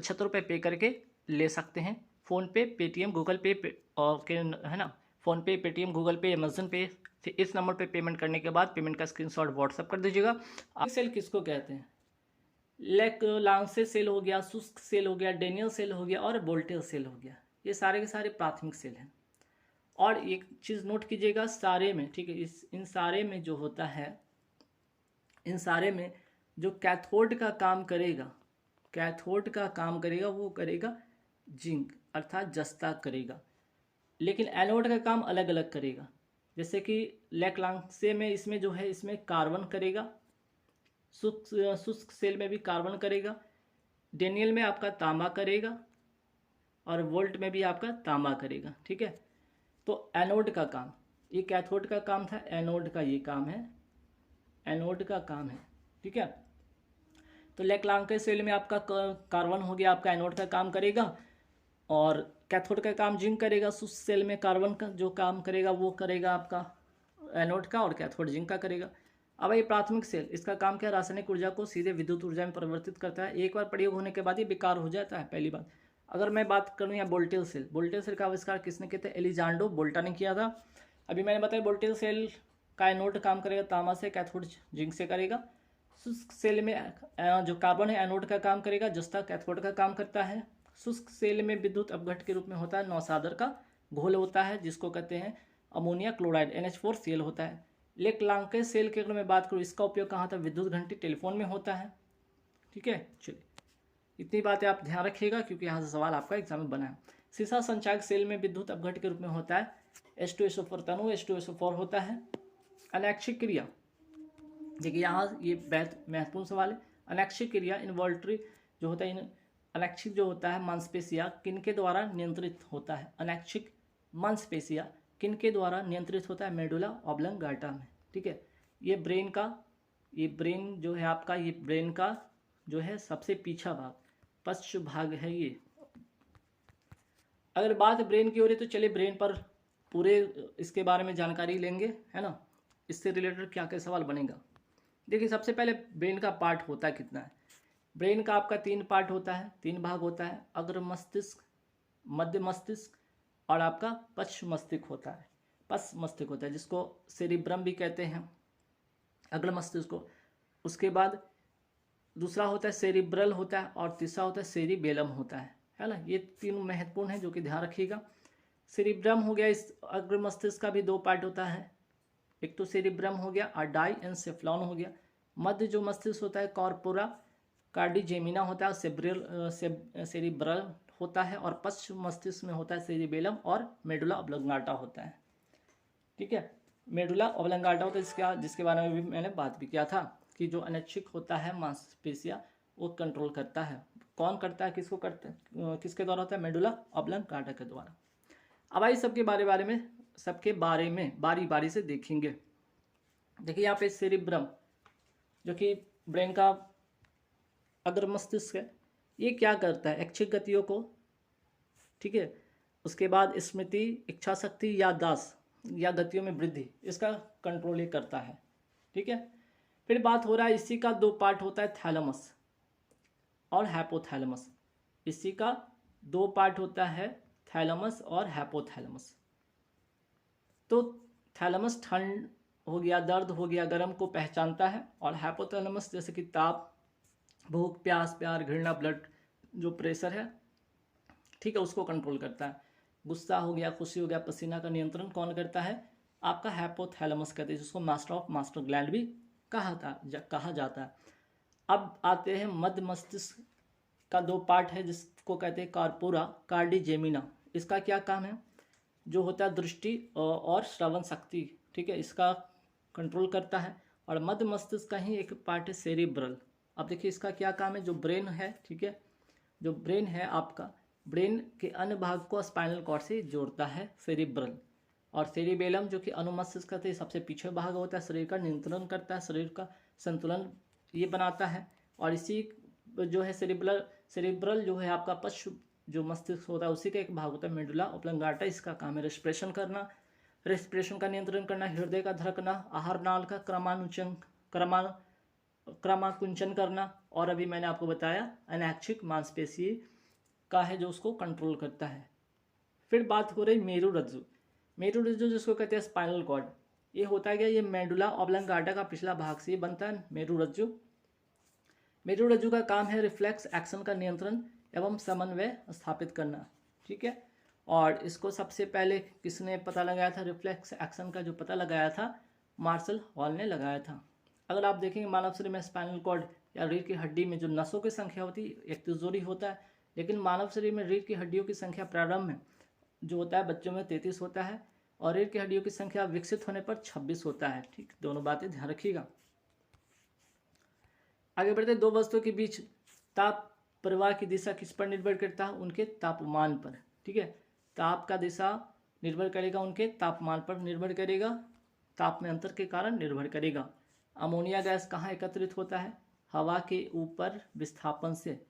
₹75 पे करके ले सकते हैं। फ़ोनपे, पेटीएम, गूगल पे और के है ना, फ़ोनपे, पेटीएम, गूगल पे, अमेज़न पे से इस नंबर पे पेमेंट करने के बाद पेमेंट का स्क्रीनशॉट व्हाट्सअप कर दीजिएगा। सेल किसको कहते हैं? लेक लांसे सेल हो गया, शुष्क सेल हो गया, डेनियल सेल हो गया और वोल्टेज सेल हो गया। ये सारे के सारे प्राथमिक सेल हैं। और एक चीज़ नोट कीजिएगा, सारे में, ठीक है, इन सारे में जो होता है, इन सारे में जो कैथोड का काम करेगा, कैथोड का काम करेगा वो करेगा जिंक अर्थात जस्ता करेगा, लेकिन एनोड का काम अलग अलग करेगा। जैसे कि लेक्लांसे में इसमें जो है इसमें कार्बन करेगा, शुष्क सेल में भी कार्बन करेगा, डेनियल में आपका तांबा करेगा और वोल्ट में भी आपका तांबा करेगा। ठीक है, तो एनोड का काम, ये कैथोड का काम था, एनोड का ये काम है, एनोड का काम है। ठीक है, तो लेक्लांके सेल में आपका कार्बन हो गया, आपका एनोड का काम करेगा और कैथोड का काम जिंक करेगा। शुष्क सेल में कार्बन का जो काम करेगा वो करेगा आपका एनोड का और कैथोड जिंक का करेगा। अब ये प्राथमिक सेल, इसका काम क्या, रासायनिक ऊर्जा को सीधे विद्युत ऊर्जा में परिवर्तित करता है। एक बार प्रयोग होने के बाद ये बेकार हो जाता है, पहली बात। अगर मैं बात करूँ यहाँ वोल्टेज सेल, वोल्टेज सेल का आविष्कार किसने किया था? एलिजांडो वोल्टा ने किया था। अभी मैंने बताया वोल्टेज सेल का एनोड काम करेगा तांबा से, कैथोड जिंक से करेगा। शुष्क सेल में जो कार्बन है एनोड का काम करेगा, जस्ता कैथोड का काम करता है। शुष्क सेल में विद्युत अपघट के रूप में होता है नौसादर का घोल होता है, जिसको कहते हैं अमोनिया क्लोराइड, NH4Cl होता है। लेक्लांके सेल की अगर मैं बात करूँ, इसका उपयोग कहाँ था? विद्युत घंटी, टेलीफोन में होता है। ठीक है, चलिए इतनी बातें आप ध्यान रखिएगा क्योंकि यहाँ से सवाल आपका एग्जाम में बना है। सीसा संचायक सेल में विद्युत अपघट के रूप में होता है H2SO4 तनु, H2SO4 होता है। अनैक्षिक क्रिया, देखिए यहाँ ये महत्वपूर्ण सवाल है। अनैक्षिक क्रिया इन्वॉल्ट्री जो होता है, अनैक्षिक जो होता है मांसपेशिया किनके द्वारा नियंत्रित होता है? अनैक्षिक मांसपेशिया किनके द्वारा नियंत्रित होता है? मेडुला ऑब्लंगाटा में। ठीक है, ये ब्रेन जो है आपका, ये ब्रेन का जो है सबसे पीछा भाग, पश्च भाग है ये। अगर बात ब्रेन की हो रही तो चलिए ब्रेन पर पूरे इसके बारे में जानकारी लेंगे, है ना, इससे रिलेटेड क्या क्या सवाल बनेगा। देखिए सबसे पहले ब्रेन का पार्ट होता है कितना है? ब्रेन का आपका 3 पार्ट होता है, 3 भाग होता है। अग्र मस्तिष्क, मध्य मस्तिष्क और आपका पश्च मस्तिष्क होता है, पश्च मस्तिष्क होता है, जिसको सेरिब्रम भी कहते हैं, अग्र मस्तिष्क को। उसके बाद दूसरा होता है सेरिब्रल होता है और तीसरा होता है सेरिबेलम होता है ना। ये तीनों महत्वपूर्ण है जो कि ध्यान रखिएगा। सेरिब्रम हो गया, इस अग्र मस्तिष्क का भी 2 पार्ट होता है, एक तो सेरिब्रम हो गया और डाइएन्सेफ्लॉन हो गया। मध्य जो मस्तिष्क होता है कॉर्पोरा कार्डिजेमिना होता है, सेरिब्रल होता है, और पश्च मस्तिष्क में होता है सेरिबेलम और मेडुला ऑब्लंगाटा होता है। ठीक है, मेडुला ऑब्लंगाटा होता है, जिसके बारे में भी मैंने बात भी किया था कि जो अनैच्छिक होता है मांसपेशिया वो कंट्रोल करता है। कौन करता है, किसको करता है, किसके द्वारा होता है? मेडुला ऑब्लंगाटा के द्वारा। अब आइए सबके बारे में बारी बारी से देखेंगे। देखिए यहाँ पे सेरिब्रम जो कि ब्रेन का अग्र मस्तिष्क है, ये क्या करता है? ऐच्छिक गतियों को, ठीक है, उसके बाद स्मृति, इच्छा शक्ति, याददाश्त या गतियों में वृद्धि, इसका कंट्रोल ये करता है। ठीक है, फिर बात हो रहा है, इसी का 2 पार्ट होता है, थैलेमस और हैपोथैलेमस। इसी का 2 पार्ट होता है, थैलेमस और हैपोथैलेमस। तो थैलेमस ठंड हो गया, दर्द हो गया, गर्म को पहचानता है, और हैपोथैलेमस जैसे कि ताप, भूख, प्यास, प्यार, घृणा, ब्लड जो प्रेशर है, ठीक है, उसको कंट्रोल करता है। गुस्सा हो गया, खुशी हो गया, पसीना का नियंत्रण कौन करता है? आपका हैपोथैलेमस कहते हैं, जिसको मास्टर ऑफ मास्टर ग्लैंड भी कहा जाता है। अब आते हैं मध्य मस्तिष्क का 2 पार्ट है, जिसको कहते हैं कॉर्पोरा कार्डिजेमिना। इसका क्या काम है? जो होता है दृष्टि और श्रवण शक्ति, ठीक है, इसका कंट्रोल करता है। और मध्य मस्तिष्क का ही एक पार्ट है सेरिब्रल। अब देखिए इसका क्या काम है? जो ब्रेन है, ठीक है, जो ब्रेन है आपका, ब्रेन के अन्य भाग को स्पाइनल कॉर्ड से जोड़ता है सेरिब्रल। और सेरिबेलम जो कि अनुमस्तिष्क का सबसे पीछे भाग होता है, शरीर का नियंत्रण करता है, शरीर का संतुलन ये बनाता है। और इसी जो है सेरिब्रल जो है आपका पश्च जो मस्तिष्क होता है उसी का एक भाग होता है मेडुला ऑब्लंगाटा। इसका काम है रेस्पिरेशन करना, रेस्पिरेशन का नियंत्रण करना, हृदय का धड़कना, आहार नाल का क्रमाकुंचन करना, और अभी मैंने आपको बताया अनैच्छिक मांसपेशी का है जो उसको कंट्रोल करता है। फिर बात हो रही मेरुरज्जु। मेरुरज्जु जिसको कहते हैं स्पाइनल कॉर्ड, ये होता है क्या, ये मेडुला ऑब्लंगाटा का पिछला भाग से बनता है मेरुरज्जु। मेरुरज्जु का काम है रिफ्लेक्स एक्शन का नियंत्रण एवं समन्वय स्थापित करना, ठीक है। और इसको सबसे पहले किसने पता लगाया था, रिफ्लेक्स एक्शन का जो पता लगाया था मार्शल हॉल ने लगाया था। अगर आप देखेंगे मानव शरीर में स्पाइनल कॉर्ड या रीढ़ की हड्डी में जो नसों की संख्या होती है 31 होता है, लेकिन मानव शरीर में रीढ़ की हड्डियों की संख्या प्रारंभ में जो होता है बच्चों में 33 होता है, और रीढ़ की हड्डियों की संख्या विकसित होने पर 26 होता है, ठीक। दोनों बातें ध्यान रखिएगा। आगे बढ़ते, दो वस्तुओं के बीच ताप प्रवाह की दिशा किस पर निर्भर करता है, उनके तापमान पर, ठीक है। ताप का दिशा निर्भर करेगा उनके तापमान पर, निर्भर करेगा, ताप में अंतर के कारण निर्भर करेगा। अमोनिया गैस कहाँ एकत्रित होता है, हवा के ऊपर विस्थापन से,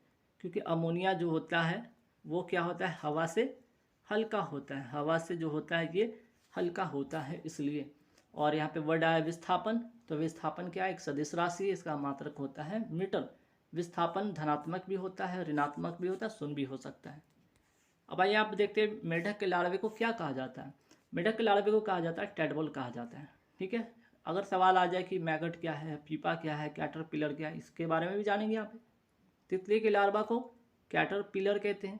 क्योंकि अमोनिया जो होता है वो क्या होता है, हवा से हल्का होता है, हवा से जो होता है ये हल्का होता है इसलिए। और यहाँ पे वर्ड आया विस्थापन, तो विस्थापन क्या है, एक सदिश राशि है, इसका मात्रक होता है मीटर। विस्थापन धनात्मक भी होता है, ऋणात्मक भी होता है, शून्य भी हो सकता है। अब आइए आप देखते हैं मेढक के लार्वे को क्या कहा जाता है। मेढक के लार्वे को कहा जाता है टैडपोल कहा जाता है, ठीक है। अगर सवाल आ जाए कि मैगट क्या है, पीपा क्या है, कैटरपिलर क्या है, इसके बारे में भी जानेंगे यहाँ पे। तितली के लार्वा को कैटरपिलर कहते हैं,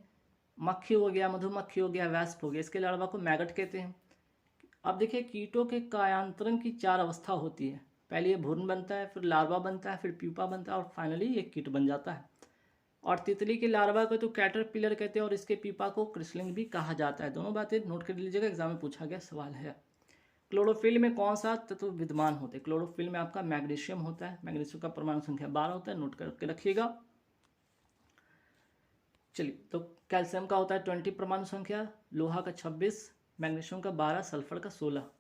मक्खी हो गया, मधुमक्खी हो गया, वैस्प हो गया, इसके लार्वा को मैगट कहते हैं। अब देखिए कीटों के कायांतरण की 4 अवस्था होती है, पहले ये भ्रूण बनता है, फिर लार्वा बनता है, फिर प्यूपा बनता है, और फाइनली ये कीट बन जाता है। और तितली के लार्वा को तो कैटरपिलर कहते हैं, और इसके पीपा को क्रिसलिंग भी कहा जाता है। दोनों बातें नोट कर लीजिएगा, एग्जाम में पूछा गया सवाल है। क्लोरोफिल में कौन सा तत्व विद्यमान होते हैं, क्लोरोफिल में आपका मैग्नीशियम होता है, मैग्नीशियम का परमाणु संख्या 12 होता है, नोट करके रखिएगा। चलिए, तो कैल्शियम का होता है 20 परमाणु संख्या, लोहा का 26, मैग्नीशियम का 12, सल्फर का 16।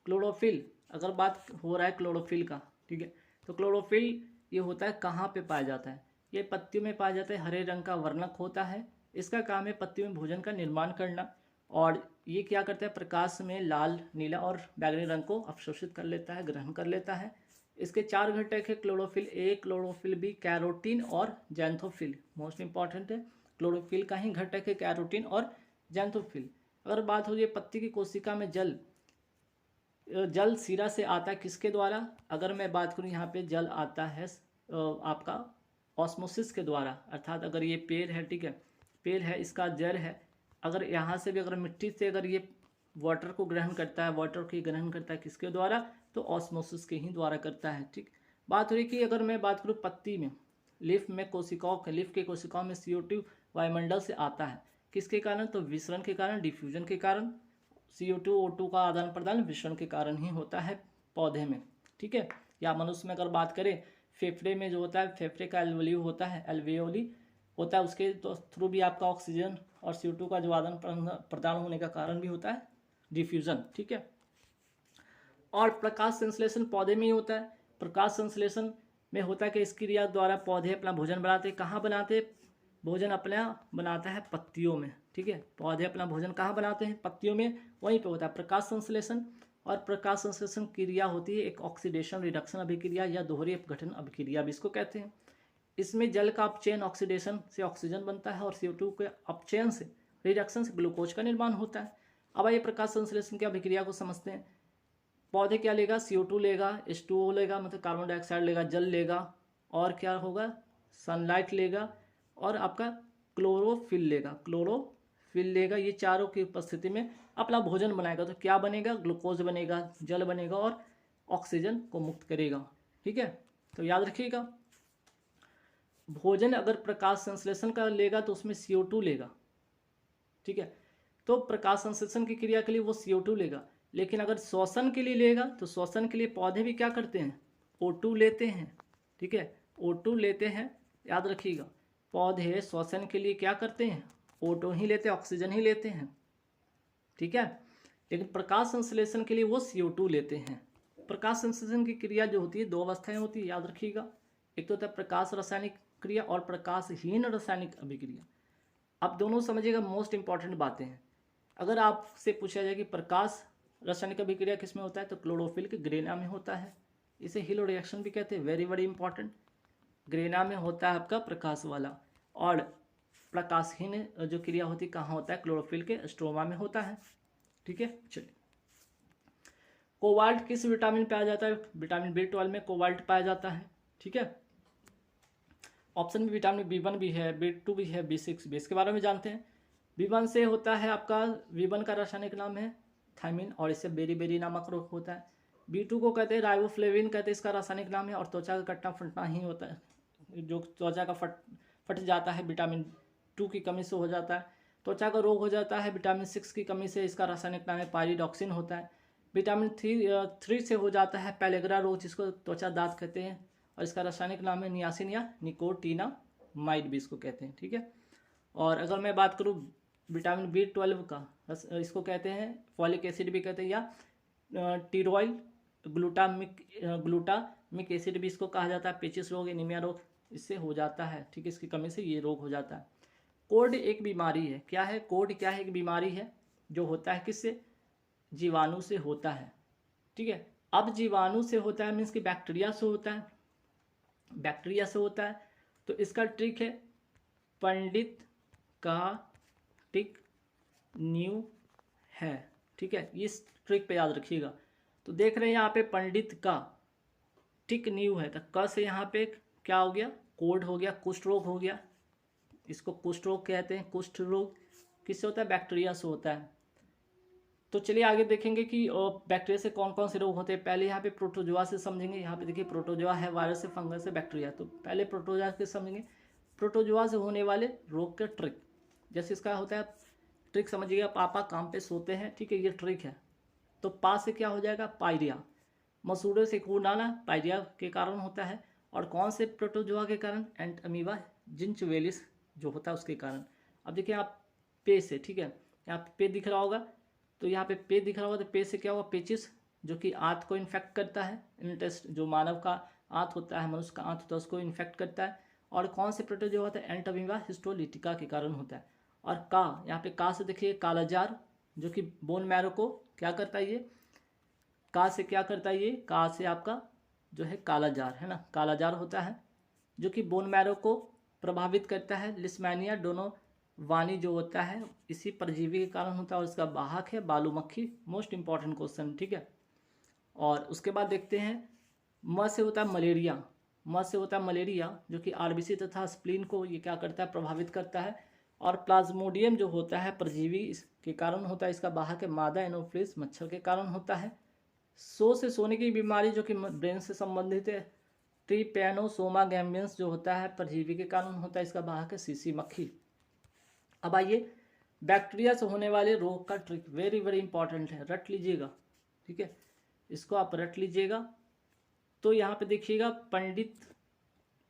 क्लोरोफिल, अगर बात हो रहा है क्लोरोफिल का, ठीक है, तो क्लोरोफिल ये होता है कहाँ पे पाया जाता है, ये पत्तियों में पाया जाता है, हरे रंग का वर्णक होता है, इसका काम है पत्तियों में भोजन का निर्माण करना। और ये क्या करता है, प्रकाश में लाल, नीला और बैगनी रंग को अवशोषित कर लेता है, ग्रहण कर लेता है। इसके 4 घटक है chlorophyll A, chlorophyll B, carotene और जैंथोफिल। मोस्ट इंपॉर्टेंट है, क्लोरोफिल का ही घटक है कैरोटीन और जैंथोफिल। अगर बात हो जाए पत्ती की कोशिका में जल सिरा से आता है किसके द्वारा, अगर मैं बात करूँ यहाँ पे जल आता है आपका ऑस्मोसिस के द्वारा, अर्थात अगर ये पेड़ है, ठीक है, पेड़ है, इसका जड़ है, अगर यहाँ से भी अगर मिट्टी से अगर ये वाटर को ग्रहण करता है, वाटर को ग्रहण करता है किसके द्वारा, तो ऑस्मोसिस के ही द्वारा करता है, ठीक। बात हो रही कि अगर मैं बात करूँ पत्ती में, लीफ में लीफ के कोशिकाओं में CO2 वायुमंडल से आता है, किसके कारण, तो विसरण के कारण, डिफ्यूजन के कारण। CO2 O2 का आदान प्रदान विसरण के कारण ही होता है पौधे में, ठीक है। या मनुष्य में अगर बात करें, फेफड़े में जो होता है, फेफड़े का एल्वेओली होता है, उसके तो थ्रू भी आपका ऑक्सीजन और CO2 का जो आदान प्रदान होने का कारण भी होता है डिफ्यूजन, ठीक है। और प्रकाश संश्लेषण पौधे में ही होता है। प्रकाश संश्लेषण में होता है कि इस क्रिया द्वारा पौधे अपना भोजन बनाते हैं, कहाँ बनाते हैं, भोजन अपना बनाता है पत्तियों में, ठीक है। पौधे अपना भोजन कहाँ बनाते हैं, पत्तियों में, वहीं पे होता है प्रकाश संश्लेषण। और प्रकाश संश्लेषण क्रिया होती है एक ऑक्सीडेशन रिडक्शन अभिक्रिया या दोहरी अपघटन अभिक्रिया भी इसको कहते हैं। इसमें जल का अपचयन ऑक्सीडेशन से ऑक्सीजन बनता है, और CO2 के अपचयन से रिडक्शन से ग्लूकोज का निर्माण होता है। अब आइए प्रकाश संश्लेषण की अभिक्रिया को समझते हैं। पौधे क्या लेगा, CO2 लेगा, H2O लेगा, मतलब कार्बन डाइऑक्साइड लेगा, जल लेगा, और क्या होगा, सनलाइट लेगा, और आपका क्लोरोफिल लेगा। ये चारों की उपस्थिति में अपना भोजन बनाएगा, तो क्या बनेगा, ग्लूकोज बनेगा, जल बनेगा, और ऑक्सीजन को मुक्त करेगा, ठीक है। तो याद रखिएगा, भोजन अगर प्रकाश संश्लेषण का लेगा तो उसमें CO2 लेगा, ठीक है। तो प्रकाश संश्लेषण की क्रिया के लिए वो CO2 लेगा, लेकिन अगर श्वसन के लिए लेगा तो श्वसन के लिए पौधे भी क्या करते हैं, O2 लेते हैं, ठीक है, O2 लेते हैं। याद रखिएगा, पौधे श्वसन के लिए क्या करते हैं, O2 ही लेते हैं, ऑक्सीजन ही लेते हैं, ठीक है। लेकिन प्रकाश संश्लेषण के लिए वो CO2 लेते हैं। प्रकाश संश्लेषण की क्रिया जो होती है 2 अवस्थाएं होती है, याद रखिएगा। एक तो होता है प्रकाश रासायनिक क्रिया और प्रकाशहीन रासायनिक अभिक्रिया। अब दोनों समझिएगा, मोस्ट इंपॉर्टेंट बातें हैं। अगर आपसे पूछा जाए कि प्रकाश रासायनिक अभिक्रिया किस में होता है, तो क्लोरोफिल के ग्रेना में होता है। इसे हिलो रिएक्शन भी कहते हैं, वेरी वेरी इंपॉर्टेंट। ग्रेना में होता है आपका प्रकाश वाला, और प्रकाशहीन जो क्रिया होती है कहाँ होता है, क्लोरोफिल के स्ट्रोमा में होता है। ठीक है, चलिए। कोबाल्ट किस विटामिन पाया जाता है, विटामिन B12 में कोबाल्ट पाया जाता है। ठीक है, ऑप्शन में विटामिन B1 भी है, B2 भी है, B6 भी। इसके बारे में जानते हैं। B1 से होता है आपका, B1 का रासायनिक नाम है थायमिन, और इससे बेरी नामक रोग होता है। B2 को कहते हैं राइबोफ्लेविन, कहते हैं इसका रासायनिक नाम है, और त्वचा का कटना फटना ही होता है, जो त्वचा का फट जाता है विटामिन 2 की कमी से हो जाता है। त्वचा का रोग हो जाता है विटामिन 6 की कमी से, इसका रासायनिक नाम है पायरिडॉक्सिन होता है। विटामिन 3 से हो जाता है पेलेग्रा रोग, जिसको त्वचा दांत कहते हैं, और इसका रासायनिक नाम है नियासिन या निकोटिनामाइड भी इसको कहते हैं। ठीक है, और अगर मैं बात करूँ विटामिन B12 का, इसको कहते हैं फॉलिक एसिड भी कहते हैं, या टीरोइल ग्लूटामिक एसिड भी इसको कहा जाता है। पेचिस रोग, एनीमिया रोग इससे हो जाता है। ठीक है, इसकी कमी से ये रोग हो जाता है। कोढ़ एक बीमारी है, क्या है कोढ़, क्या है, एक बीमारी है जो होता है किससे, जीवाणु से होता है। ठीक है, अब जीवाणु से होता है मीन्स कि बैक्टीरिया से होता है, बैक्टीरिया से होता है। तो इसका ट्रिक है पंडित का टिक न्यू है। ठीक है, इस ट्रिक पे याद रखिएगा। तो देख रहे हैं यहाँ पे पंडित का टिक न्यू है, तो क से यहाँ पे क्या हो गया, कोढ़ हो गया, कुष्ठ रोग हो गया, इसको कुष्ठ रोग कहते हैं। कुष्ठ रोग किससे होता है, बैक्टीरिया से होता है। तो चलिए आगे देखेंगे कि बैक्टीरिया से कौन कौन से रोग होते हैं। पहले यहाँ पे प्रोटोजोआ से समझेंगे। यहाँ पे देखिए प्रोटोजोआ है, वायरस से, फंगस से, बैक्टीरिया। तो पहले प्रोटोजोआ के समझेंगे, प्रोटोजोआ से होने वाले रोग का ट्रिक। जैसे इसका होता है ट्रिक, समझिएगा, पापा काम पे सोते हैं। ठीक है, ये ट्रिक है। तो पा से क्या हो जाएगा, पायरिया। मसूड़े से कूड़ आना पायरिया के कारण होता है। और कौन से प्रोटोजोआ के कारण, एंट अमीबा जिंचवेलिस जो होता है उसके कारण। अब देखिए आप पे से, ठीक है, यहाँ पे दिख रहा होगा, तो यहाँ पे पे दिख रहा होगा, तो पे से क्या होगा, पेचिस, जो कि आंत को इन्फेक्ट करता है। इंटेस्ट जो मानव का आंत होता है, मनुष्य का आंत होता है, उसको इन्फेक्ट करता है। और कौन से प्रोटोजोआ होता है, एंट अमीबा हिस्टोलिटिका के कारण होता है। और का, यहाँ पे का से देखिए कालाजार, जो कि बोन मैरो को क्या करता है, ये का से क्या करता है, ये का से आपका जो है कालाजार है ना, कालाजार होता है, जो कि बोन मैरो को प्रभावित करता है। लिस्मैनिया डोनोवानी जो होता है इसी परजीवी के कारण होता है, और इसका वाहक है बालू मक्खी। Most important question. ठीक है, और उसके बाद देखते हैं म से होता है मलेरिया। म से होता है मलेरिया, जो कि आरबीसी तथा स्प्लीन को ये क्या करता है, प्रभावित करता है। और प्लाज्मोडियम जो होता है परजीवी के कारण होता है, इसका वाहक है मादा एनोफ्लिस, मच्छर के कारण होता है। सो से सोने की बीमारी, जो कि ब्रेन से संबंधित है। ट्रिपैनोसोमा गैम्बियंस जो होता है परजीवी के कारण होता है, इसका वाहक है सीसी मक्खी। अब आइए बैक्टीरिया से होने वाले रोग का ट्रिक, वेरी वेरी इंपॉर्टेंट है, रट लीजिएगा। ठीक है, इसको आप रट लीजिएगा। तो यहाँ पे देखिएगा पंडित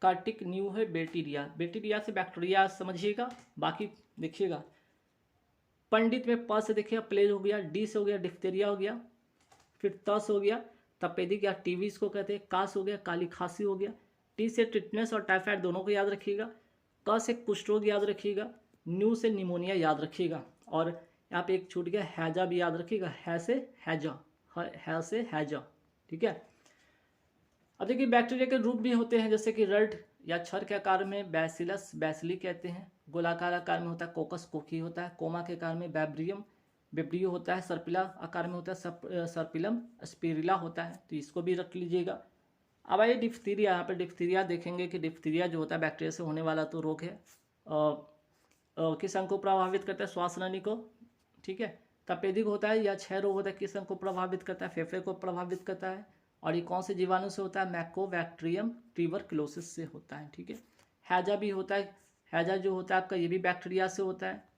का टिक न्यू है बैक्टीरिया, बैक्टीरिया से बैक्टीरिया समझिएगा, बाकी देखिएगा। पंडित में प से देखिएगा प्लेग हो गया, डी से हो गया डिप्थीरिया हो गया, फिर तस हो गया तपेदिक या टीवी इसको कहते हैं, कास हो गया काली खांसी हो गया, टी से टिटनेस और टाइफाइड दोनों को याद रखिएगा, क से कुष्ठ रोग याद रखिएगा, न्यू से निमोनिया याद रखिएगा, और यहाँ पे एक छूट गया हैजा भी याद रखिएगा, है से हैजा, है से हैजा। ठीक है, अब देखिए बैक्टीरिया के रूप भी होते हैं, जैसे कि रड या छर के आकार में बैसिलस बैसिली कहते हैं, गोलाकार आकार में होता है कोकस कोकी होता है, कोमा के आकार में बैब्रियम बेब्रियो होता है, सर्पिला आकार में होता है सर्पिलम स्पिरिला होता है। तो इसको भी रख लीजिएगा। अब आइए डिप्थीरिया, यहाँ पे डिप्थीरिया देखेंगे कि डिप्थीरिया जो होता है बैक्टीरिया से होने वाला तो रोग है। किस अंग को प्रभावित करता है, श्वास नली को। ठीक है, तपेदिक होता है या क्षय रोग होता है, किस अंग को प्रभावित करता है, फेफड़े को प्रभावित करता है। और ये कौन से जीवाणु से होता है, मैकोबैक्टीरियम ट्यूबरकुलोसिस से होता है। ठीक है, हैजा भी होता है, हैजा जो होता है आपका ये भी बैक्टीरिया से होता है,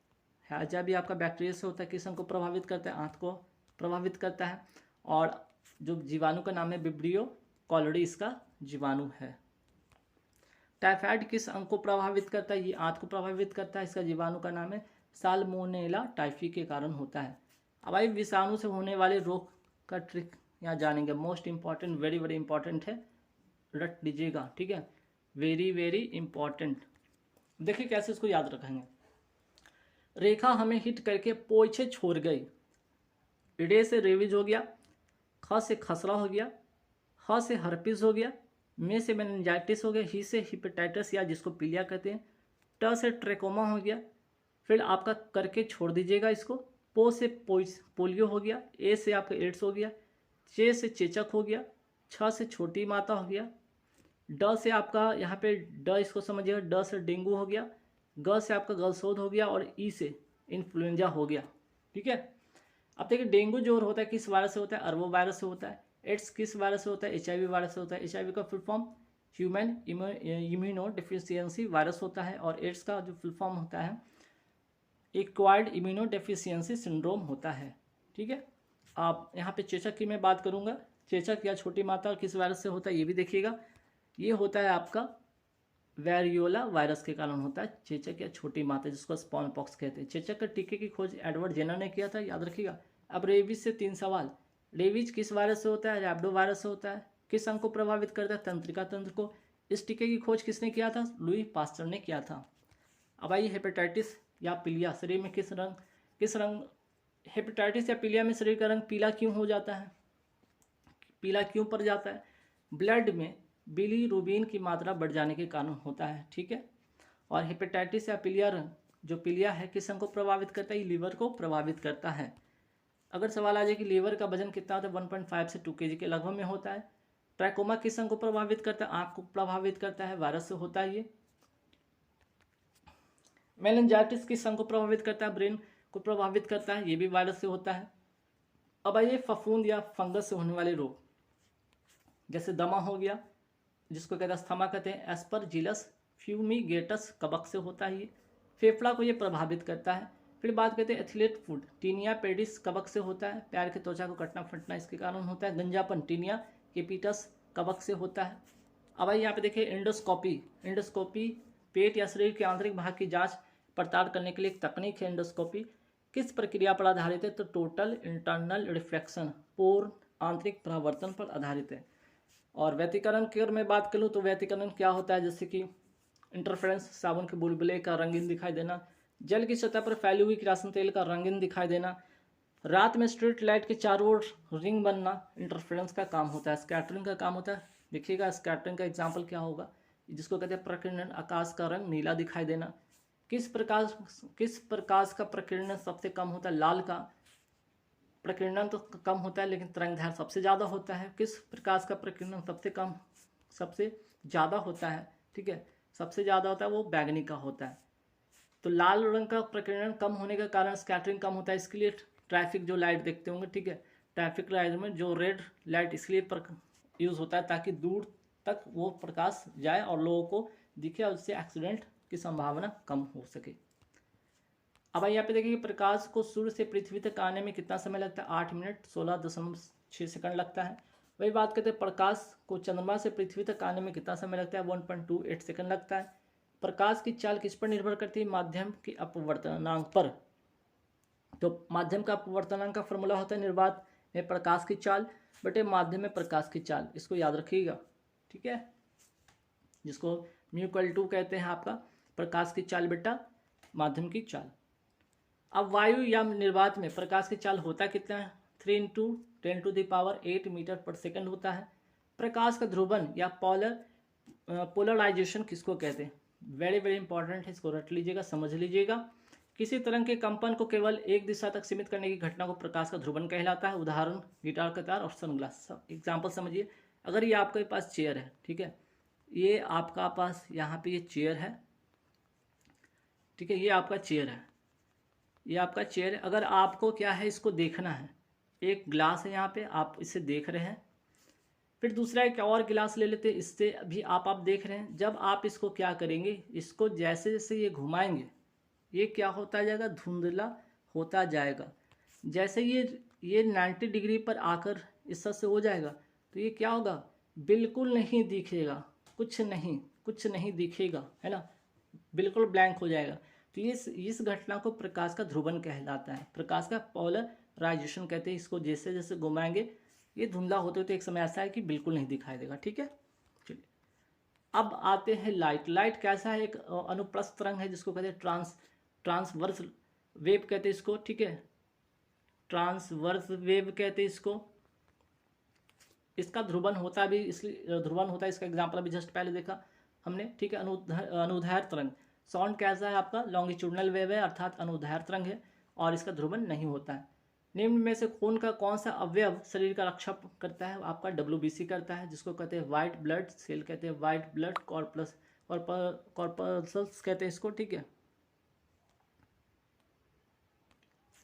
हैजा भी आपका बैक्टीरिया से होता है, किस अंग को प्रभावित करता है, आंत को प्रभावित करता है। और जो जीवाणु का नाम है विब्रियो कॉलोरी इसका जीवाणु है। टाइफाइड किस अंग को प्रभावित करता है, ये आंत को प्रभावित करता है, इसका जीवाणु का नाम है साल्मोनेला टाइफी के कारण होता है। अब भाई विषाणु से होने वाले रोग का ट्रिक यहाँ जानेंगे, most important, very very important है, रट लीजिएगा। ठीक है, वेरी वेरी इंपॉर्टेंट। देखिए कैसे इसको याद रखेंगे। रेखा हमें हिट करके पोछे छोड़ गई, रे से रेविज हो गया, ख से खसरा हो गया, ह से हर्पिस हो गया, में से मेनिंजाइटिस हो गया, ही से हिपेटाइटिस या जिसको पीलिया कहते हैं, ट से ट्रेकोमा हो गया, फिर आपका करके छोड़ दीजिएगा इसको, पो से पोलियो हो गया, ए से आपका एड्स हो गया, चे से चेचक हो गया, छ से छोटी माता हो गया, ड से आपका यहाँ पे ड इसको समझिएगा, ड से डेंगू हो गया, ग से आपका गलसोद हो गया और ई से इन्फ्लुएंजा हो गया। ठीक है, अब देखिए डेंगू जो होता है किस वायरस से होता है, अरबो वायरस से होता है। एड्स किस वायरस से होता है, HIV वायरस से होता है। HIV का full form human immuno deficiency virus होता है और एड्स का जो फुल फॉर्म होता है एक्वायर्ड इम्यूनो डेफिशिएंसी सिंड्रोम होता है। ठीक है, आप यहाँ पे चेचक की मैं बात करूँगा, चेचक या छोटी माता किस वायरस से होता है ये भी देखिएगा। ये होता है आपका वेरियोला वायरस के कारण होता है चेचक या छोटी माता, जिसको स्मॉल पॉक्स कहते हैं। चेचक के टीके की खोज एडवर्ड जेनर ने किया था, याद रखिएगा। अब रेबीज से 3 सवाल। रेबीज किस वायरस से होता है, रैबिडो वायरस से होता है। किस अंग को प्रभावित करता है, तंत्रिका तंत्र को। इस टीके की खोज किसने किया था, लुई पास्टर ने किया था। अब आइए हेपेटाइटिस या पीलिया, शरीर में किस रंग हेपेटाइटिस या पीलिया में शरीर का रंग पीला क्यों हो जाता है, पीला क्यों पड़ जाता है, ब्लड में बिलीरुबिन की मात्रा बढ़ जाने के कारण होता है। ठीक है, और हेपेटाइटिस या पीलिया रंग जो पीलिया है किस अंग को प्रभावित करता है, लीवर को प्रभावित करता है। अगर सवाल आ जाए कि लीवर का वजन कितना होता है, 1.5 से 2 kg के लगभग में होता है। ट्रैकोमा किस अंग को प्रभावित करता है, आंख को प्रभावित करता है, वायरस से होता है ये। मेनिंजाइटिस किस अंग को प्रभावित करता है, ब्रेन को प्रभावित करता है, ये भी वायरस से होता है। अब आइए फफूंद या फंगस से होने वाले रोग, जैसे दमा हो गया, जिसको कहते हैं अस्थमा कहते हैं, एस्परजिलस फ्यूमिगेटस कवक से होता है ये, फेफड़ा को ये प्रभावित करता है। फिर बात करते हैं एथलीट फूड, टीनिया पेडिस कवक से होता है, पैर के त्वचा को कटना फटना इसके कारण होता है। गंजापन टीनिया केपिटस कवक से होता है। अब आइए यहाँ पे देखिए इंडोस्कोपी पेट या शरीर के आंतरिक भाग की जांच पड़ताल करने के लिए एक तकनीक है इंडोस्कोपी। किस प्रक्रिया पर आधारित है, तो टोटल इंटरनल रिफ्लेक्शन, पूर्ण आंतरिक परावर्तन पर आधारित है। और व्यतिकरण की अगर मैं बात करूँ तो व्यतिकरण क्या होता है, जैसे कि इंटरफेरेंस, साबुन के बुलबुले का रंगीन दिखाई देना, जल की सतह पर फैली हुई किरासन तेल का रंगीन दिखाई देना, रात में स्ट्रीट लाइट के चारों ओर रिंग बनना इंटरफेरेंस का काम होता है। स्कैटरिंग का काम होता है, देखिएगा स्कैटरिंग का एग्जाम्पल क्या होगा, जिसको कहते हैं प्रकीर्णन, आकाश का रंग नीला दिखाई देना। किस प्रकाश का प्रकीर्णन सबसे कम होता है, लाल का प्रकीर्णन तो कम होता है लेकिन तरंगदैर्घ्य सबसे ज़्यादा होता है। किस प्रकाश का प्रकीर्णन सबसे ज़्यादा होता है, ठीक है, सबसे ज़्यादा होता है वो बैगनी का होता है। तो लाल रंग का प्रकीर्णन कम होने के कारण स्कैटरिंग कम होता है। इसके लिए ट्रैफिक जो लाइट देखते होंगे, ठीक है, ट्रैफिक लाइट में जो रेड लाइट इसलिए यूज़ होता है ताकि दूर तक वो प्रकाश जाए और लोगों को दिखे और उससे एक्सीडेंट की संभावना कम हो सके। अब यहाँ पे देखिए प्रकाश को सूर्य से पृथ्वी तक आने में कितना समय लगता है, 8 मिनट 16.6 सेकंड लगता है। वही बात करते हैं प्रकाश को चंद्रमा से पृथ्वी तक आने में कितना समय लगता है, 1.28 सेकंड लगता है। प्रकाश की चाल किस पर निर्भर करती है, माध्यम के अपवर्तनांक पर। तो माध्यम का अपवर्तनांक का फॉर्मूला होता है निर्वात में प्रकाश की चाल बटे माध्यम में प्रकाश की चाल, इसको याद रखिएगा। ठीक है, जिसको μ=2 कहते हैं आपका प्रकाश की चाल बेटा माध्यम की चाल। अब वायु या निर्वात में प्रकाश की चाल होता कितना है, 3 × 10⁸ मीटर पर सेकंड होता है। प्रकाश का ध्रुवन या पोलराइजेशन किसको कहते हैं, वेरी वेरी इंपॉर्टेंट है, इसको रट लीजिएगा, समझ लीजिएगा। किसी तरंग के कंपन को केवल एक दिशा तक सीमित करने की घटना को प्रकाश का ध्रुवन कहलाता है। उदाहरण गिटार का तार और सनग्लास। एग्जाम्पल समझिए, अगर ये आपके पास चेयर है, ठीक है, ये आपका पास यहाँ पे ये चेयर है, ठीक है, ये आपका चेयर है, ये आपका चेयर है। अगर आपको क्या है इसको देखना है, एक ग्लास है यहाँ पे, आप इसे देख रहे हैं, फिर दूसरा एक और गिलास ले लेते हैं, इससे भी आप देख रहे हैं। जब आप इसको क्या करेंगे, इसको जैसे जैसे ये घुमाएंगे ये क्या होता जाएगा, धुंधला होता जाएगा। जैसे ये 90 डिग्री पर आकर इस तरह से हो जाएगा तो ये क्या होगा, बिल्कुल नहीं दिखेगा, कुछ नहीं दिखेगा, है ना, बिल्कुल ब्लैंक हो जाएगा। तो इस घटना को प्रकाश का ध्रुवन कहलाता है, प्रकाश का पोलराइजेशन कहते हैं। इसको जैसे जैसे घुमाएंगे ये धुंधला होते होते एक समय ऐसा है कि बिल्कुल नहीं दिखाई देगा। ठीक है, चलिए अब आते हैं लाइट कैसा है, एक अनुप्रस्थ तरंग है जिसको कहते हैं ट्रांसवर्स वेव कहते हैं इसको, ठीक है, ट्रांसवर्स वेव कहते हैं इसको। इसका ध्रुवन होता भी इसलिए ध्रुवन होता है, इसका एग्जाम्पल अभी जस्ट पहले देखा हमने, ठीक है। अनुदैर्ध्य तरंग, साउंड कैसा है आपका, लॉन्गिट्यूडनल वेव है अर्थात अनुदैर्ध्य तरंग है और इसका ध्रुवन नहीं होता है। निम्न में से खून का कौन सा अवयव शरीर का रक्षा करता है, आपका WBC करता है, जिसको कहते हैं वाइट ब्लड सेल कहते हैं, वाइट ब्लड कॉर्पसल्स कहते हैं इसको, ठीक है।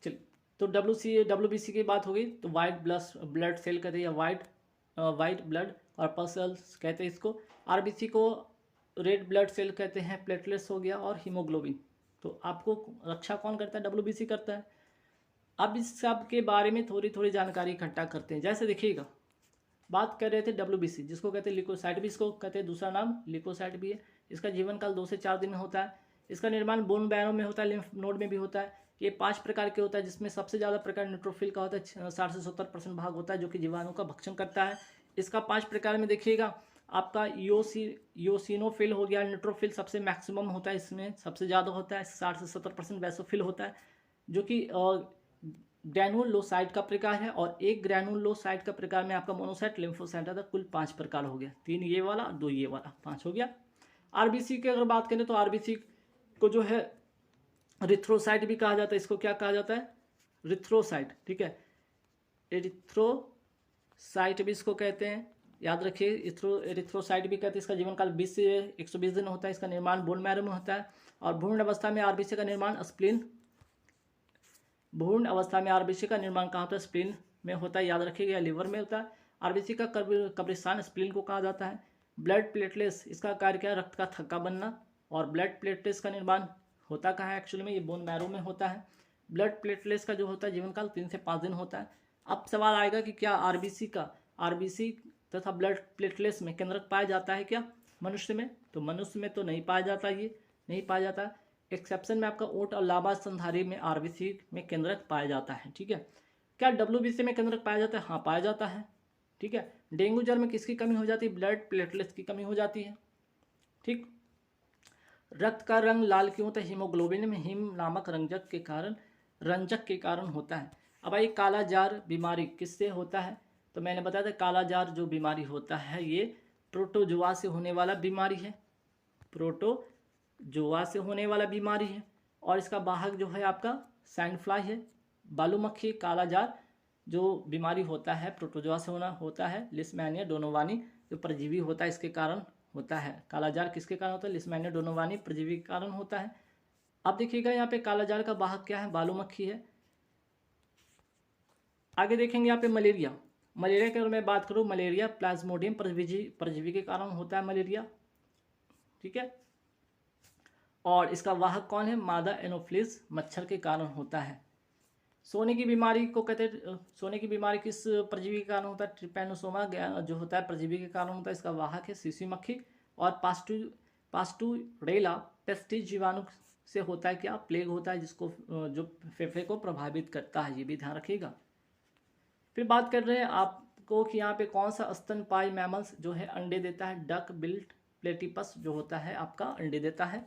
चलिए, तो WBC की बात होगी तो वाइट ब्लड सेल कहते हैं या वाइट ब्लड कॉर्पसल्स कहते हैं इसको। RBC को रेड ब्लड सेल कहते हैं, प्लेटलेट्स हो गया, और हीमोग्लोबिन। तो आपको रक्षा कौन करता है, WBC करता है। अब इस सब के बारे में थोड़ी थोड़ी जानकारी इकट्ठा करते हैं। जैसे देखिएगा, बात कर रहे थे WBC जिसको कहते हैं लिकोसाइट भी, इसको कहते हैं दूसरा नाम लिकोसाइट भी है। इसका जीवन काल 2 से 4 दिन होता है। इसका निर्माण बोन बैरो में होता है, लिम्फ नोड में भी होता है। ये 5 प्रकार के होता है, जिसमें सबसे ज़्यादा प्रकार न्यूट्रोफिल का होता है, 60 से 70% भाग होता है जो कि जीवाणु का भक्षण करता है। इसका 5 प्रकार में देखिएगा, आपका योसिनोफिल हो गया, न्यूट्रोफिल सबसे मैक्सिमम होता है, इसमें सबसे ज़्यादा होता है, 60 से 70% वैसोफिल होता है जो कि ग्रैनुलोसाइट का प्रकार है। और एक ग्रैनुलोसाइट का प्रकार में आपका मोनोसाइट, लिम्फोसाइट आता है। कुल 5 प्रकार हो गया, 3 ये वाला, 2 ये वाला, 5 हो गया। RBC की अगर बात करें तो RBC को जो है रिथ्रोसाइट भी कहा जाता है। इसको क्या कहा जाता है, रिथ्रोसाइट, ठीक है। एरिथ्रोसाइट भी इसको कहते हैं, याद रखिए। एरिथ्रोसाइट भी कहते हैं। इसका जीवन काल 20 से 120 दिन होता है। इसका निर्माण बोन मैरो में होता है। और भ्रूण अवस्था में RBC का निर्माण भ्रूण अवस्था में RBC का निर्माण कहाँ होता है, स्प्लीन में होता है, याद रखिएगा, लीवर में होता है। RBC का कब्रिस्तान स्प्लीन को कहा जाता है। ब्लड प्लेटलेट्स, इसका कार्य क्या है, रक्त का थक्का बनना। और ब्लड प्लेटलेट्स का निर्माण होता कहाँ है, एक्चुअली में ये बोन मैरो में होता है। ब्लड प्लेटलेट्स का जो होता है जीवन काल 3 से 5 दिन होता है। अब सवाल आएगा कि क्या RBC तथा ब्लड प्लेटलेट्स में केंद्रक पाया जाता है क्या मनुष्य में, तो मनुष्य में तो नहीं पाया जाता, ये नहीं पाया जाता। एक्सेप्शन में आपका ऊंट और लाबा स्तनधारी में RBC में केंद्रक पाया जाता है, ठीक है। क्या WBC में केंद्रक पाया जाता है, हाँ पाया जाता है, ठीक है। डेंगू ज्वर में किसकी कमी हो जाती है, ब्लड प्लेटलेट्स की कमी हो जाती है, ठीक। रक्त का रंग लाल क्यों होता है, हीमोग्लोबिन में हीम नामक रंजक के कारण होता है। अब आइए, काला जार बीमारी किससे होता है, तो मैंने बताया था काला जार जो बीमारी होता है ये प्रोटोजोआ से होने वाला बीमारी है, प्रोटोजोआ से होने वाला बीमारी है। और इसका वाहक जो है आपका सैंड फ्लाई है, बालू मक्खी। काला जार जो बीमारी होता है प्रोटोजोआ से होता है। लिस्मैनिया डोनोवानी जो परजीवी होता है इसके कारण होता है। काला जार किसके कारण होता है, लिस्मैनिया डोनोवानी परजीवी के कारण होता है। अब देखिएगा यहाँ पे काला जार का वाहक क्या है, बालू मक्खी है। आगे देखेंगे यहाँ पे मलेरिया की अगर मैं बात करूँ, मलेरिया प्लाज्मोडियम परजीवी के कारण होता है मलेरिया, ठीक है। और इसका वाहक कौन है, मादा एनोफ्लिस मच्छर के कारण होता है। सोने की बीमारी को कहते हैं, सोने की बीमारी किस परजीवी के कारण होता है, ट्रिपैनोसोमा जो होता है परजीवी के कारण होता है। इसका वाहक है सीसी मक्खी। और पास्टुरेला पेस्टिस जीवाणु से होता है क्या, प्लेग होता है, जिसको जो फेफड़े को प्रभावित करता है, ये भी ध्यान रखिएगा। फिर बात कर रहे हैं आपको कि यहाँ पे कौन सा स्तनपायी मैमल्स जो है अंडे देता है, डक बिल्ड प्लेटिपस जो होता है आपका अंडे देता है।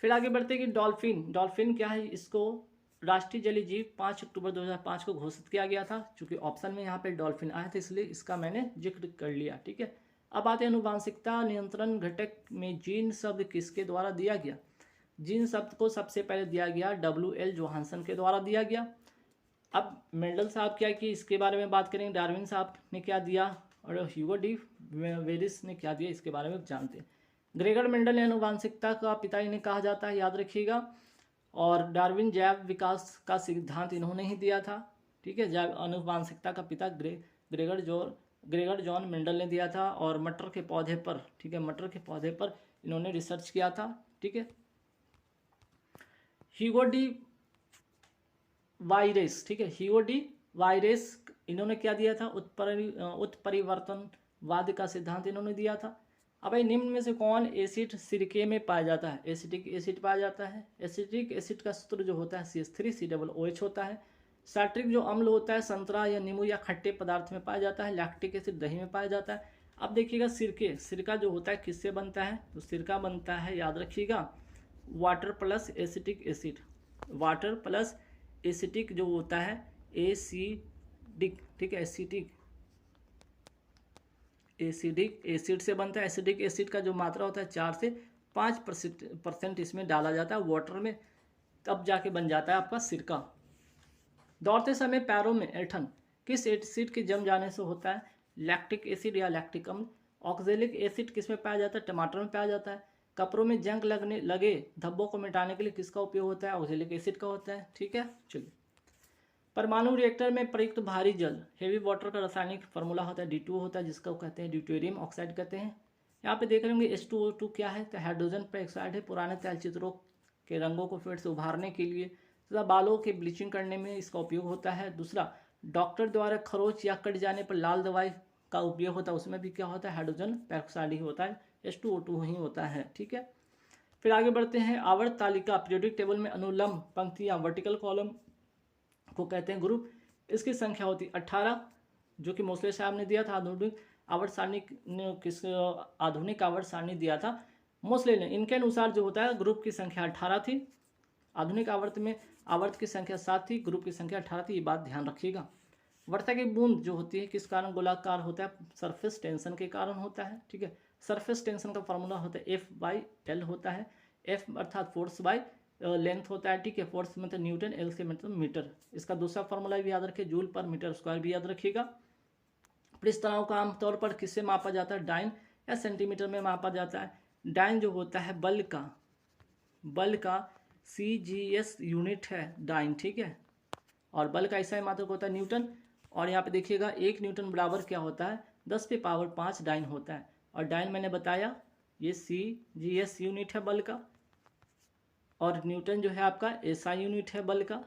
फिर आगे बढ़ते हैं कि डॉल्फिन क्या है, इसको राष्ट्रीय जलीय जीव 5 अक्टूबर 2005 को घोषित किया गया था। चूंकि ऑप्शन में यहाँ पे डॉल्फिन आया था इसलिए इसका मैंने जिक्र कर लिया, ठीक है। अब आते हैं अनुवांशिकता नियंत्रण घटक में जीन शब्द किसके द्वारा दिया गया। जीन शब्द को सबसे पहले दिया गया WL जोहानसन के द्वारा दिया गया। अब मेंडल साहब क्या कि इसके बारे में बात करेंगे, डार्विन साहब ने क्या दिया और ह्यूगो डी वेरिस ने क्या दिया, इसके बारे में जानते हैं। ग्रेगर मेंडल ने अनुवांशिकता का पिता इन्हें कहा जाता है, याद रखिएगा। और डार्विन जैव विकास का सिद्धांत इन्होंने ही दिया था, ठीक है। जैव अनुवांशिकता का पिता ग्रेगर जॉन मेंडल ने दिया था। और मटर के पौधे पर, ठीक है, मटर के पौधे पर इन्होंने रिसर्च किया था, ठीक है। ह्यूगो डी वायरेस, ठीक है, ह्यूगो डी वायरेस इन्होंने क्या दिया था, उत्परिवर्तनवाद का सिद्धांत इन्होंने दिया था। अब भाई निम्न में से कौन एसिड सिरके में पाया जाता है, एसिटिक एसिड पाया जाता है। एसिटिक एसिड का सूत्र जो होता है CH3COOH होता है। साइट्रिक जो अम्ल होता है संतरा या नींबू या खट्टे पदार्थ में पाया जाता है। लैक्टिक एसिड दही में पाया जाता है। अब देखिएगा सिरका जो होता है किससे बनता है, तो सिरका बनता है, याद रखिएगा, water plus acetic acid, water plus acetic जो होता है एसिडिक, ठीक है, एसिटिक एसिडिक एसिड से बनता है। एसिडिक एसिड का जो मात्रा होता है 4 से 5% इसमें डाला जाता है वाटर में, तब जाके बन जाता है आपका सिरका। दौड़ते समय पैरों में ऐंठन किस एसिड के जम जाने से होता है? लैक्टिक एसिड या लैक्टिक अम्ल। ऑक्जेलिक एसिड किस में पाया जाता है? टमाटर में पाया जाता है। कपड़ों में जंग लगने लगे धब्बों को मिटाने के लिए किसका उपयोग होता है? ऑक्जेलिक एसिड का होता है। ठीक है, चलिए। परमाणु रिएक्टर में प्रयुक्त भारी जल हेवी वाटर का रासायनिक फार्मूला होता है D2O होता है, जिसका कहते हैं ड्यूटेरियम ऑक्साइड कहते हैं। यहाँ पे देख रहे होंगे H2O2 क्या है? तो हाइड्रोजन पेरोक्साइड है। पुराने तैलचित्रों के रंगों को फिर से उभारने के लिए तथा बालों के ब्लीचिंग करने में इसका उपयोग होता है। दूसरा, डॉक्टर द्वारा खरोच या कट जाने पर लाल दवाई का उपयोग होता है, उसमें भी क्या होता है? हाइड्रोजन पेरोक्साइड ही होता है, H2O2 ही होता है। ठीक है, फिर आगे बढ़ते हैं। आवर्त तालिका पीरियोडिक टेबल में अनुलंब पंक्तियाँ वर्टिकल कॉलम को कहते हैं ग्रुप। इसकी संख्या होती है 18, जो कि मोसले साहब ने दिया था। आधुनिक आवर्त सारणी ने किस आधुनिक आवर्त सारणी दिया था? मोसले ने। इनके अनुसार जो होता है ग्रुप की संख्या 18 थी। आधुनिक आवर्त में आवर्त की संख्या 7 थी, ग्रुप की संख्या 18 थी। ये बात ध्यान रखिएगा। वर्षा की बूंद जो होती है किस कारण गोलाकार होता है? सरफेस टेंशन के कारण होता है। ठीक है, सरफेस टेंशन का फॉर्मूला होता है F/L होता है। F अर्थात फोर्स बाय लेंथ होता है। ठीक है, फोर्स मतलब न्यूटन, L से मतलब मीटर। इसका दूसरा फॉर्मूला भी याद रखिए, जूल पर मीटर स्क्वायर भी याद रखिएगा। पृष्ठ तनाव का आमतौर पर किससे मापा जाता है? डाइन या सेंटीमीटर में मापा जाता है। डाइन जो होता है बल का CGS यूनिट है डाइन। ठीक है, और बल का ऐसा मात्रक होता है न्यूटन। और यहाँ पे देखिएगा 1 न्यूटन बराबर क्या होता है? 10⁵ डाइन होता है। और डाइन मैंने बताया ये CGS यूनिट है बल का, और न्यूटन जो है आपका SI यूनिट है बल का।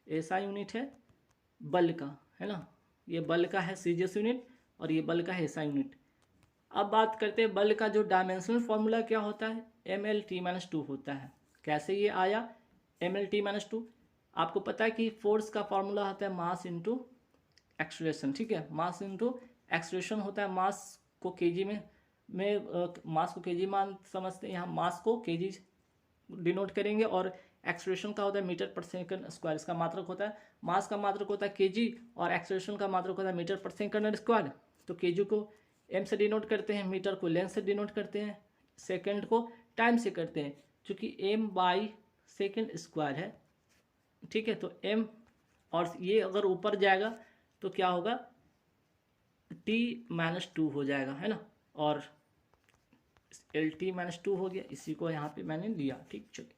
SI यूनिट है बल का, है ना। ये बल का है CGS यूनिट और ये बल का है SI यूनिट। अब बात करते हैं बल का जो डायमेंशनल फॉर्मूला क्या होता है? MLT-2 होता है। कैसे ये आया MLT-2? आपको पता है कि फोर्स का फॉर्मूला होता है मास इंटू एक्सलेरेशन। ठीक है, मास इंटू एक्सलेरेशन होता है। मास को केजी में मास को केजी मान समझते हैं, यहाँ मास को केजी डिनोट करेंगे, और एक्सलेरेशन का होता है मीटर पर सेकंड स्क्वायर। इसका मात्रक होता है, मास का मात्रक होता है केजी और एक्सलेरेशन का मात्रक होता है मीटर पर सेकंड स्क्वायर। तो केजी को m से डिनोट करते हैं, मीटर को लेंथ से डिनोट करते हैं, सेकंड को टाइम से करते हैं, क्योंकि m/सेकंड स्क्वायर है। ठीक है, तो m और ये अगर ऊपर जाएगा तो क्या होगा? T-2 हो जाएगा, है ना। और LT-2 हो गया, इसी को यहाँ पे मैंने लिया। ठीक, चलिए।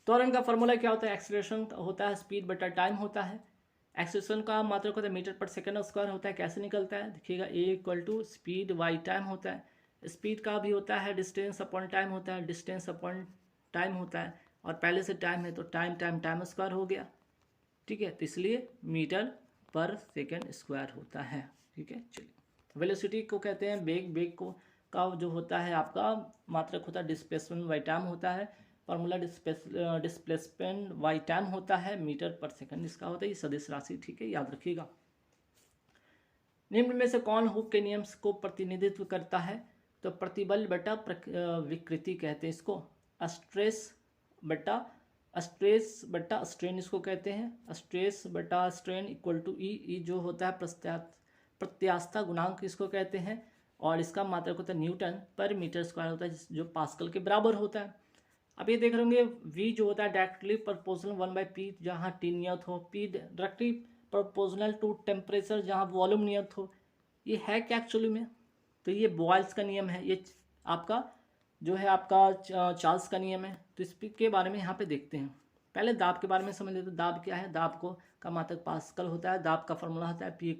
त्वरण का फॉर्मूला क्या होता है? एक्सेलरेशन होता है स्पीड बटा टाइम होता है। एक्सेलरेशन का मात्रक होता है मीटर पर सेकंड स्क्वायर होता है। कैसे निकलता है? देखिएगा, A = स्पीड बाई टाइम होता है। स्पीड का भी होता है डिस्टेंस अपॉन टाइम होता है, डिस्टेंस अपॉन टाइम होता है, और पहले से टाइम है तो टाइम स्क्वायर हो गया। ठीक है, तो इसलिए मीटर पर सेकंड स्क्वायर होता है। ठीक है, चलिए। वेलोसिटी को कहते हैं वेग को का जो होता है आपका मात्रक होता है डिस्प्लेसमेंट बाई टाइम होता है। फॉर्मूला डिस्प्लेसमेंट बाई टाइम होता है मीटर पर सेकंड इसका होता है। ये सदिश राशि, ठीक है, याद रखिएगा। निम्न में से कौन हुक के नियम को प्रतिनिधित्व करता है? तो प्रतिबल बटा विकृति कहते हैं इसको। स्ट्रेस बटा स्ट्रेन इसको कहते हैं। स्ट्रेस बटा स्ट्रेन = E जो होता है प्रत्यास्थता गुणांक इसको कहते हैं, और इसका मात्रक होता है न्यूटन पर मीटर स्क्वायर होता है, जो पास्कल के बराबर होता है। अब ये देख रहे होंगे V जो होता है डायरेक्टली प्रोपोर्शनल 1/P जहाँ T नियत हो, P directly proportional to temperature जहाँ वॉल्यूम नियत हो। ये है क्या एक्चुअली में? तो ये बॉयल्स का नियम है, ये आपका जो है आपका चार्ल्स का नियम है। तो इसके बारे में यहाँ पे देखते हैं। पहले दाब के बारे में समझ लेते हैं। दाब क्या है? दाब का मात्रक पास्कल होता है। दाब का फॉर्मूला होता है P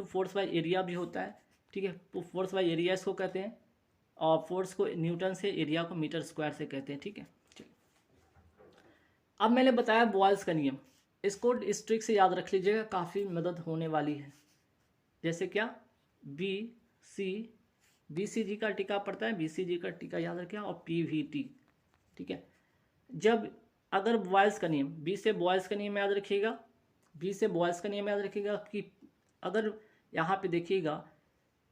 = फोर्स बाय एरिया भी होता है। ठीक है, तो फोर्स बाय एरिया इसको कहते हैं, और फोर्स को न्यूटन से, एरिया को मीटर स्क्वायर से कहते हैं। ठीक है, चलिए। अब मैंने बताया बॉयल्स का नियम, इसको इस ट्रिक से याद रख लीजिएगा, काफ़ी मदद होने वाली है। जैसे क्या? BCG का टीका पड़ता है, BCG का टीका याद रखें, और PVT। ठीक है, जब अगर बॉयल्स का नियम, B से बॉयल्स का नियम याद रखिएगा, B से बॉयल्स का नियम याद रखिएगा कि अगर यहाँ पे देखिएगा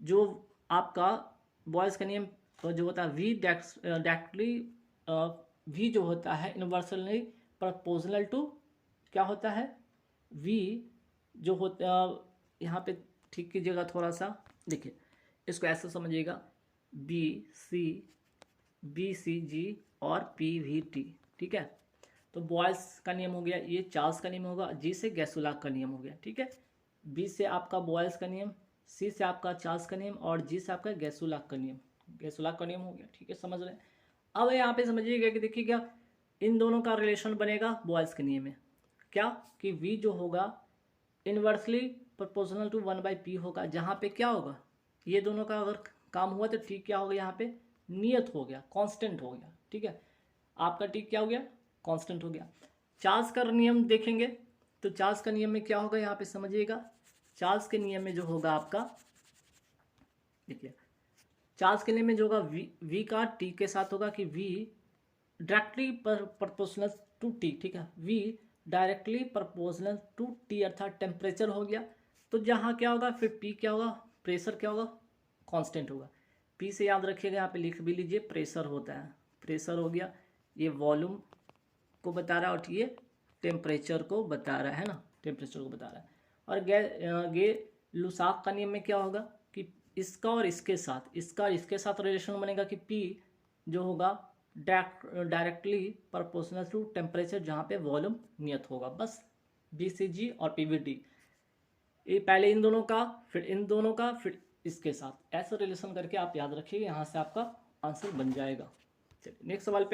जो आपका बॉयल्स का नियम जो होता है V जो होता है इनवर्सली प्रोपोर्शनल टू क्या होता है? V जो होता यहाँ पे ठीक कीजिएगा थोड़ा सा, देखिए इसको ऐसे समझिएगा, BCG और PVT, ठीक है। तो बॉयल्स का नियम हो गया, ये चार्ल्स का नियम होगा, जी से गैसुलाक का नियम हो गया, ठीक है। बी से आपका बॉयल्स का नियम, सी से आपका चार्ल्स का नियम और जी से आपका गैसुलाक का नियम, गैसुलाक का नियम हो गया, ठीक है, समझ रहे हैं। अब यहाँ पे समझिएगा कि देखिए क्या इन दोनों का रिलेशन बनेगा बॉयल्स के नियम में, क्या कि V जो होगा इनवर्सली प्रोपोर्शनल टू 1/P होगा, जहाँ पे क्या होगा, ये दोनों का अगर काम हुआ तो T क्या होगा, यहाँ पे नियत हो गया, कांस्टेंट हो गया, ठीक है। आपका T क्या हो गया, कांस्टेंट हो गया। चार्ल्स का नियम देखेंगे तो चार्ल्स का नियम में क्या होगा, यहाँ पे समझिएगा, चार्ल्स के नियम में जो होगा आपका, देखिए चार्ल्स के नियम में जो होगा V का T के साथ होगा कि V directly proportional to T, ठीक है, V directly proportional to T अर्थात टेम्परेचर हो गया। तो जहाँ क्या होगा फिर P क्या होगा, प्रेशर क्या होगा, कांस्टेंट होगा। P से याद रखिएगा, यहाँ पे लिख भी लीजिए, प्रेशर होता है, प्रेशर हो गया, ये वॉल्यूम को बता रहा है और ये टेम्परेचर को बता रहा है ना, टेम्परेचर को बता रहा है। और गे लुसाक का नियम में क्या होगा कि इसका और इसके साथ, इसका इसके साथ रिलेशन बनेगा कि P जो होगा डायरेक्टली प्रोपोर्शनल टू टेम्परेचर, जहाँ पे वॉल्यूम नियत होगा, बस BCG और PVT, ये पहले इन दोनों का फिर इन दोनों का फिर इसके साथ, ऐसा रिलेशन करके आप याद रखिए, यहाँ से आपका आंसर बन जाएगा। चलिए नेक्स्ट सवाल पे